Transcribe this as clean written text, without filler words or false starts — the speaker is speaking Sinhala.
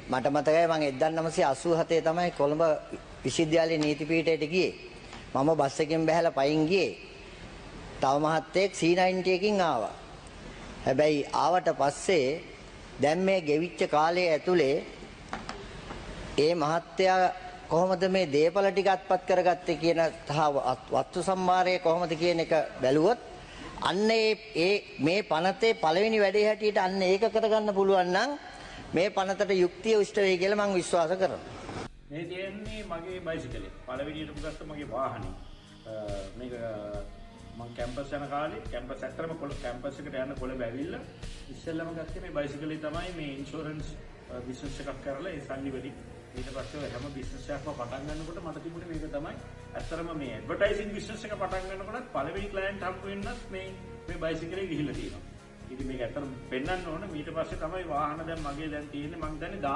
මට මතකයි මම 1987 තමයි කොළඹ විශ්වවිද්‍යාලයේ නීති පීඨයට ගියේ. මම බස් එකෙන් බැහැලා පයින් ගියේ. තව මහත්තයෙක් C90 එකකින් ආවා. හැබැයි ආවට පස්සේ දැන් මේ ගෙවිච්ච කාලයේ ඇතුලේ ඒ මහත්තයා කොහොමද මේ දේපල ටික අත්පත් කරගත්තේ කියන වස්තු සම්භාරය කොහොමද කියන එක බැලුවොත් අන්න මේ පනතේ පළවෙනි වැඩේ හැටියට අන්න ඒක කරගන්න පුළුවන් නම් මේ පනතට යුක්තිය ඉෂ්ට වෙයි කියලා මම විශ්වාස කරනවා. මේ තියෙන්නේ මගේ බයිසිකලේ. පළවෙනියට ගත්ත මගේ වාහනේ. මේක මම කැම්පස් යන කාලේ කැම්පස් ඇත්තරම කැම්පස් එකට යන කොළඹ ඇවිල්ලා ඉස්සෙල්ලාම ගත්තේ මේ බයිසිකලේ තමයි මේ ඉන්ෂුරන්ස් බිස්නස් එකක් කරලා ඒ සල්ලි වලින් ඊට පස්සේ හැම බිස්නස් එකක්ම පටන් ගන්නකොට මට තිබුණේ මේක තමයි ඇත්තරම මේ ඇඩ්වර්ටයිසිං බිස්නස් එක පටන් ගන්නකොට පළවෙනි ක්ලයන්ට් හම්බ වෙන්නත් මේ බයිසිකලේ ගිහිල්ලා තියෙනවා. ඉතින් මේක ඇත්තටම පෙන්වන්න ඕන ඊට පස්සේ තමයි වාහන දැන් මගේ දැන් තියෙන්නේ මම දන්නේ